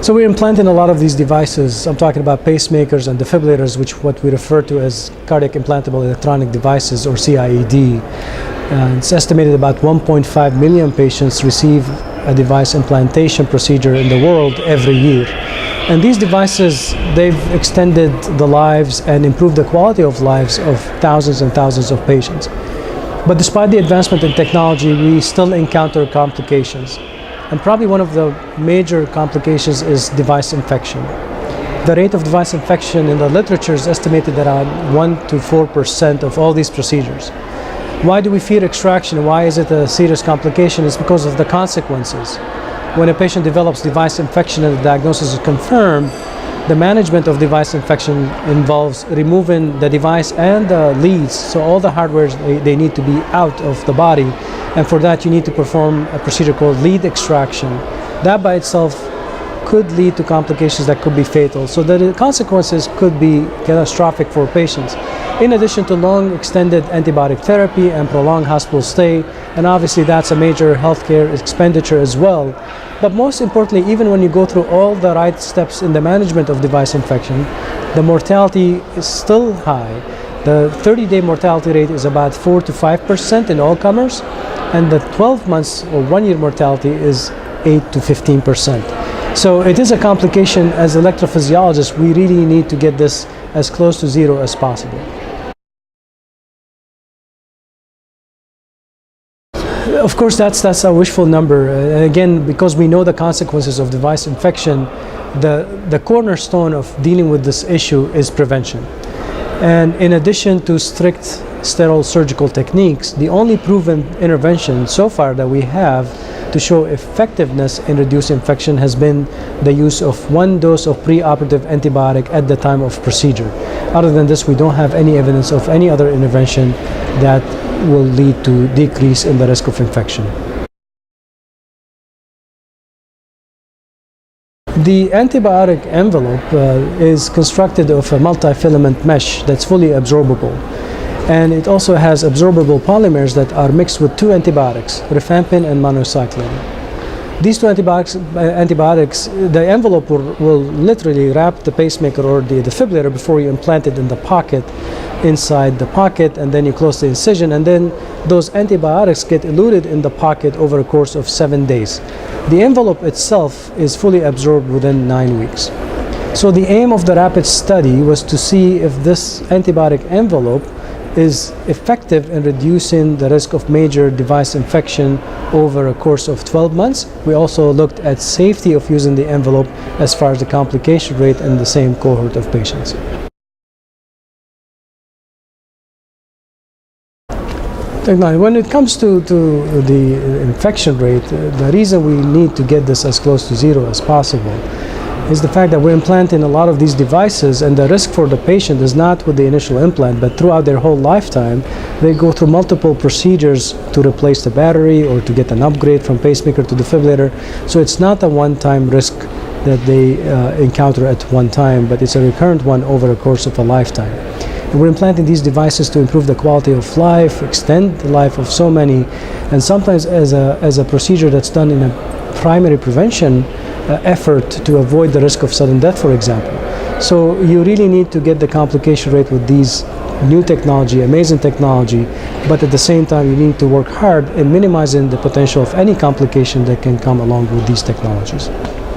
So we're implanting a lot of these devices. I'm talking about pacemakers and defibrillators, which what we refer to as cardiac implantable electronic devices, or CIED. It's estimated about 1.5 million patients receive a device implantation procedure in the world every year. And these devices, they've extended the lives and improved the quality of lives of thousands and thousands of patients. But despite the advancement in technology, we still encounter complications. And probably one of the major complications is device infection. The rate of device infection in the literature is estimated at around 1 to 4% of all these procedures. Why do we fear extraction? Why is it a serious complication? It's because of the consequences. When a patient develops device infection and the diagnosis is confirmed, the management of device infection involves removing the device and the leads, so all the hardware they need to be out of the body, and for that you need to perform a procedure called lead extraction. That by itself could lead to complications that could be fatal, so the consequences could be catastrophic for patients. In addition to long extended antibiotic therapy and prolonged hospital stay, and obviously that's a major healthcare expenditure as well. But most importantly, even when you go through all the right steps in the management of device infection, the mortality is still high. The 30-day mortality rate is about 4 to 5% in all comers, and the 12 months or 1 year mortality is 8 to 15%. So it is a complication. As electrophysiologists, we really need to get this as close to zero as possible. Of course, that's a wishful number. Again, because we know the consequences of device infection, the cornerstone of dealing with this issue is prevention. And in addition to strict sterile surgical techniques, the only proven intervention so far that we have to show effectiveness in reducing infection has been the use of 1 dose of preoperative antibiotic at the time of procedure. Other than this, we don't have any evidence of any other intervention that will lead to decrease in the risk of infection. The antibiotic envelope is constructed of a multifilament mesh that's fully absorbable. And it also has absorbable polymers that are mixed with 2 antibiotics, rifampin and minocycline. These 2 antibiotics, the envelope will literally wrap the pacemaker or the defibrillator before you implant it in the pocket, inside the pocket, and then you close the incision, and then those antibiotics get eluted in the pocket over a course of 7 days. The envelope itself is fully absorbed within 9 weeks. So the aim of the rapid study was to see if this antibiotic envelope is effective in reducing the risk of major device infection over a course of 12 months. We also looked at safety of using the envelope as far as the complication rate in the same cohort of patients. When it comes to the infection rate, the reason we need to get this as close to zero as possible is the fact that we're implanting a lot of these devices, and the risk for the patient is not with the initial implant, but throughout their whole lifetime. They go through multiple procedures to replace the battery or to get an upgrade from pacemaker to defibrillator. So it's not a one-time risk that they encounter at one time, but it's a recurrent one over a course of a lifetime. And we're implanting these devices to improve the quality of life, extend the life of so many, and sometimes as a procedure that's done in a primary prevention effort to avoid the risk of sudden death, for example. So you really need to get the complication rate with these new technology, amazing technology, but at the same time you need to work hard in minimizing the potential of any complication that can come along with these technologies.